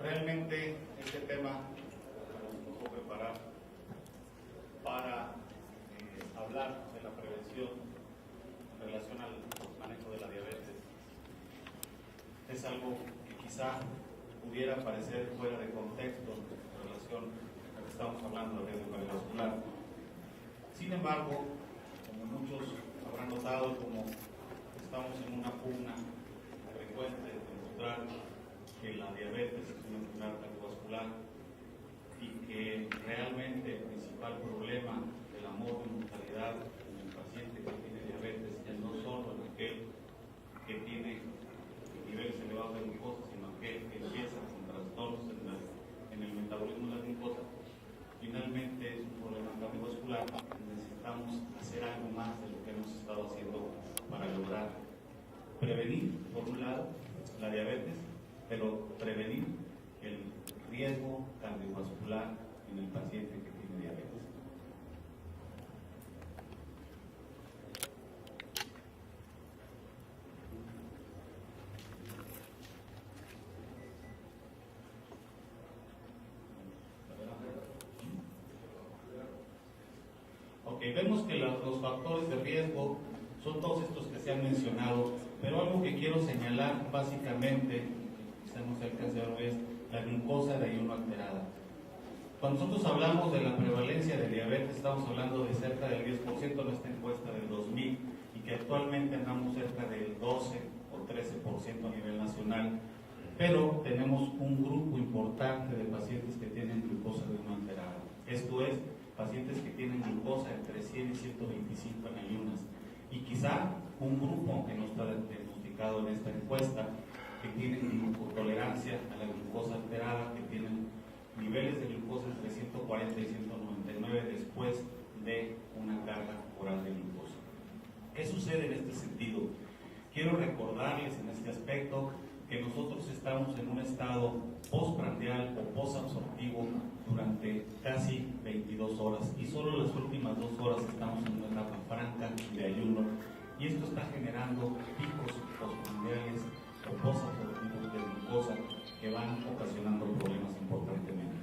Realmente este tema nos tocó preparar para hablar de la prevención en relación al manejo de la diabetes. Es algo que quizá pudiera parecer fuera de contexto en relación a lo que estamos hablando de riesgo cardiovascular. Sin embargo, como muchos habrán notado, como estamos en una pugna frecuente de demostrar que la diabetes es una enfermedad cardiovascular y que realmente el principal problema de la mortalidad en el paciente que tiene diabetes es no solo en aquel que tiene niveles elevados de glucosa, sino aquel que empieza con trastornos en el metabolismo de la glucosa. Finalmente es un problema cardiovascular. Necesitamos hacer algo más de lo que hemos estado haciendo para lograr prevenir, por un lado, la diabetes, pero prevenir el riesgo cardiovascular en el paciente que tiene diabetes. Ok, vemos que los factores de riesgo son todos estos que se han mencionado, pero algo que quiero señalar básicamente, no se alcanza a ver, es la glucosa de ayuno alterada. Cuando nosotros hablamos de la prevalencia de diabetes, estamos hablando de cerca del 10% en esta encuesta del 2000 y que actualmente andamos cerca del 12 o 13% a nivel nacional, pero tenemos un grupo importante de pacientes que tienen glucosa de ayuno alterada. Esto es, pacientes que tienen glucosa entre 100 y 125 en ayunas. Y quizá un grupo que no está diagnosticado en esta encuesta, que tienen glucotolerancia a la glucosa alterada, que tienen niveles de glucosa entre 140 y 199 después de una carga oral de glucosa. ¿Qué sucede en este sentido? Quiero recordarles en este aspecto que nosotros estamos en un estado postprandial o posabsortivo durante casi 22 horas y solo las últimas 2 horas estamos en una etapa franca de ayuno, y esto está generando picos postprandiales o posabsortivos de glucosa que van ocasionando problemas importantemente.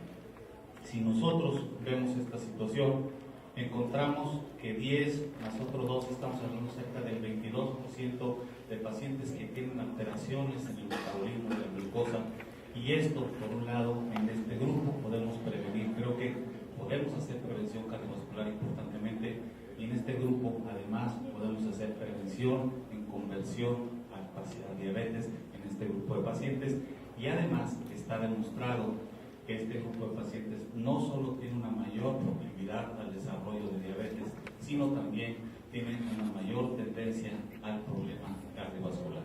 Si nosotros vemos esta situación, encontramos que 10 más otros 2, estamos hablando cerca del 22% de pacientes que tienen alteraciones en el metabolismo de la glucosa, y esto, por un lado, en este grupo podemos prevenir. Creo que podemos hacer prevención cardiovascular importantemente, y en este grupo además podemos hacer prevención en conversión a diabetes en este grupo de pacientes, y además está demostrado que este grupo de pacientes no solo tiene una mayor proclividad al desarrollo de diabetes, sino también tienen una mayor tendencia al problema cardiovascular.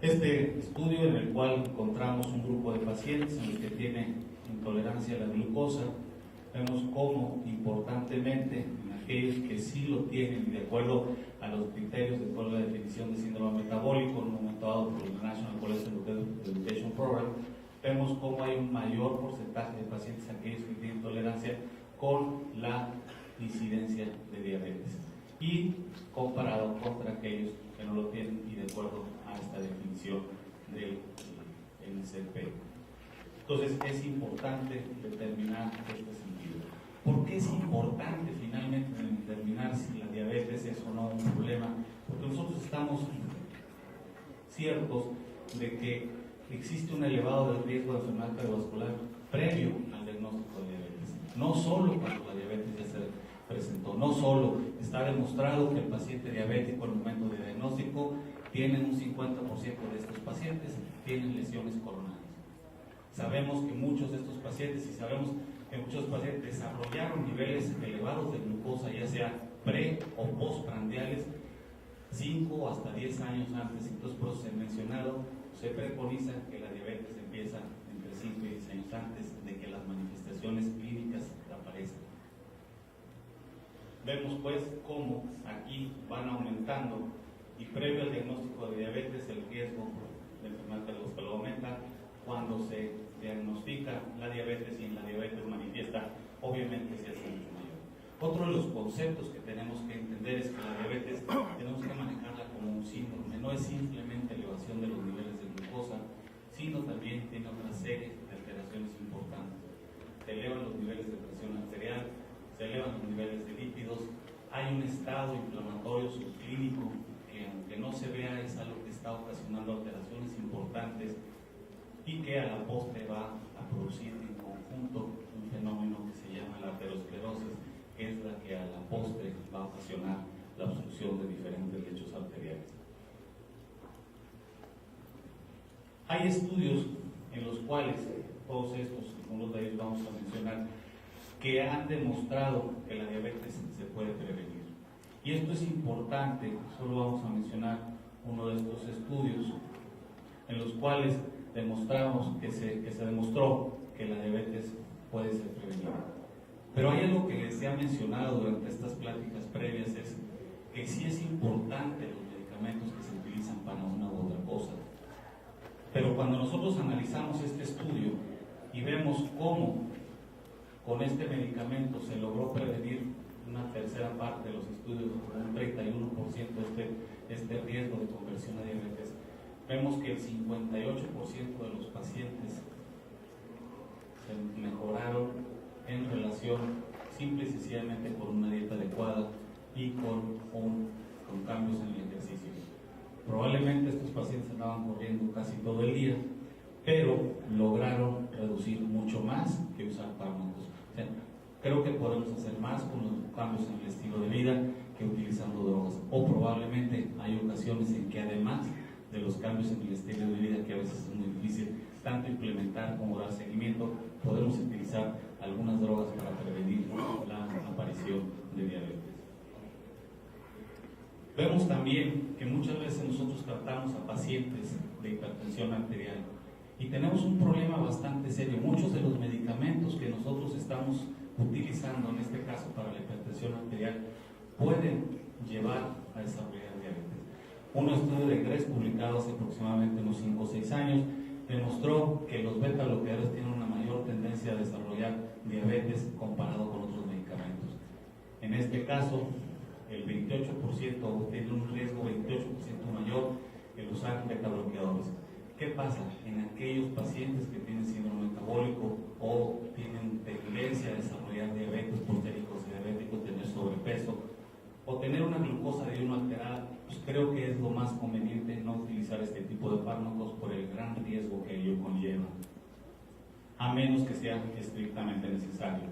Este estudio, en el cual encontramos un grupo de pacientes en los que tienen intolerancia a la glucosa, vemos cómo importantemente en aquellos que sí lo tienen, y de acuerdo a los criterios de toda la definición de síndrome metabólico en un momento dado por el National Cholesterol Education Program, vemos cómo hay un mayor porcentaje de pacientes, aquellos que tienen tolerancia, con la incidencia de diabetes, y comparado contra aquellos que no lo tienen y de acuerdo a esta definición del NCP. Entonces es importante determinar este sentido. ¿Por qué es importante finalmente determinar si la diabetes es o no un problema? Porque nosotros estamos ciertos de que existe un elevado riesgo de enfermedad cardiovascular previo al diagnóstico de diabetes. No solo cuando la diabetes ya se presentó. No solo está demostrado que el paciente diabético al momento de diagnóstico tienen un 50% de estos pacientes tienen lesiones coronarias. Sabemos que muchos de estos pacientes, y sabemos que muchos pacientes desarrollaron niveles elevados de glucosa, ya sea pre o postprandiales, 5 hasta 10 años antes. Entonces, por eso se ha mencionado, se preconiza que la diabetes empieza entre 5 y 10 años antes de que las manifestaciones clínicas aparezcan. Vemos pues cómo aquí van aumentando, y previo al diagnóstico de diabetes el riesgo de enfermedad cardiovascular aumenta. Cuando se diagnostica la diabetes y en la diabetes manifiesta, obviamente se hace mucho mayor. Otro de los conceptos que tenemos que entender es que la diabetes tenemos que manejarla como un síndrome, no es simplemente elevación de los niveles de glucosa, sino también tiene otra serie de alteraciones importantes. Se elevan los niveles de presión arterial, se elevan los niveles de lípidos, hay un estado inflamatorio subclínico que, aunque no se vea, es algo que está ocasionando alteraciones importantes y que a la postre va a producir en conjunto un fenómeno que se llama la aterosclerosis, que es la que a la postre va a ocasionar la obstrucción de diferentes lechos arteriales. Hay estudios en los cuales, todos estos, algunos de ellos vamos a mencionar, que han demostrado que la diabetes se puede prevenir. Y esto es importante, solo vamos a mencionar uno de estos estudios en los cuales demostramos que se demostró que la diabetes puede ser prevenida. Pero hay algo que se ha mencionado durante estas pláticas previas, es que sí es importante los medicamentos que se utilizan para una u otra cosa. Pero cuando nosotros analizamos este estudio y vemos cómo con este medicamento se logró prevenir una tercera parte de los estudios, un 31% este riesgo de conversión a diabetes, vemos que el 58% de los pacientes se mejoraron en relación simple y sencillamente con una dieta adecuada y con cambios en el ejercicio. Probablemente estos pacientes andaban corriendo casi todo el día, pero lograron reducir mucho más que usar fármacos. O sea, creo que podemos hacer más con los cambios en el estilo de vida que utilizando drogas. O probablemente hay ocasiones en que además de los cambios en el estilo de vida, que a veces es muy difícil tanto implementar como dar seguimiento, podemos utilizar algunas drogas para prevenir la aparición de diabetes. Vemos también que muchas veces nosotros tratamos a pacientes de hipertensión arterial y tenemos un problema bastante serio. Muchos de los medicamentos que nosotros estamos utilizando, en este caso para la hipertensión arterial, pueden llevar a desarrollar diabetes. Un estudio de GRES publicado hace aproximadamente unos 5 o 6 años demostró que los beta-bloqueadores tienen una mayor tendencia a desarrollar diabetes comparado con otros medicamentos. En este caso, el 28% tiene un riesgo 28% mayor el usar beta-bloqueadores. ¿Qué pasa? En aquellos pacientes que tienen síndrome metabólico o tienen tendencia a desarrollar diabetes, posteriores diabéticos, tener sobrepeso o tener una glucosa de ayuno alterada, pues creo que es lo más conveniente no utilizar este tipo de fármacos por el gran riesgo que ello conlleva, a menos que sea estrictamente necesario.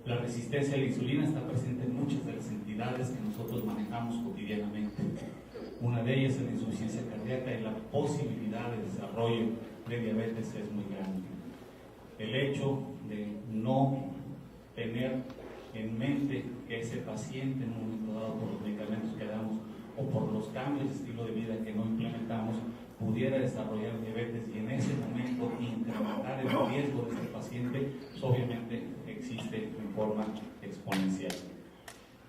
La resistencia a la insulina está presente en muchas de las entidades que nosotros manejamos cotidianamente. Una de ellas es la insuficiencia cardíaca y la posibilidad de desarrollo de diabetes es muy grande. El hecho de no tener en mente que ese paciente en un momento dado, por los medicamentos que damos o por los cambios de estilo de vida que no implementamos, pudiera desarrollar diabetes y en ese momento incrementar el riesgo de ese paciente, pues obviamente existe en forma exponencial.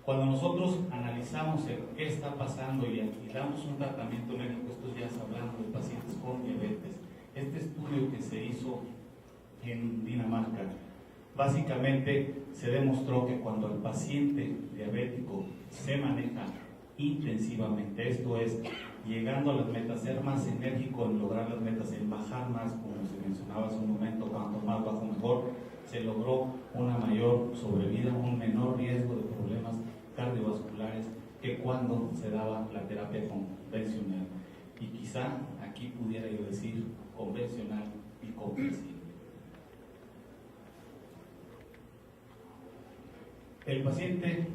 Cuando nosotros analizamos qué está pasando y damos un tratamiento médico, esto ya es hablando de pacientes con diabetes, este estudio que se hizo en Dinamarca, básicamente se demostró que cuando el paciente diabético se maneja intensivamente, esto es, llegando a las metas, ser más enérgico en lograr las metas, en bajar más, como se mencionaba hace un momento, cuanto más bajo mejor, se logró una mayor sobrevida, un menor riesgo de problemas cardiovasculares que cuando se daba la terapia convencional. Y quizá aquí pudiera yo decir convencional y comprensible. El paciente